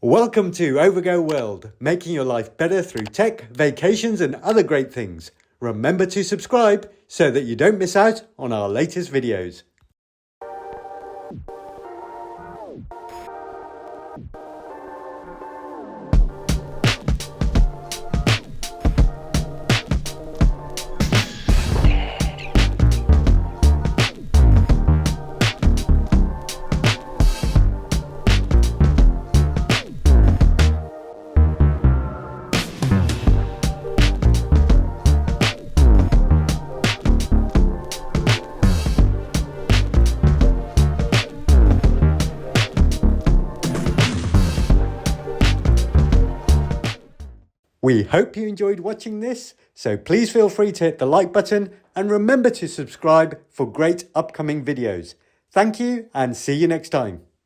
Welcome to Overgo World, making your life better through tech, vacations and other great things. Remember to subscribe so that you don't miss out on our latest videos. We hope you enjoyed watching this, so please feel free to hit the like button and remember to subscribe for great upcoming videos. Thank you and see you next time.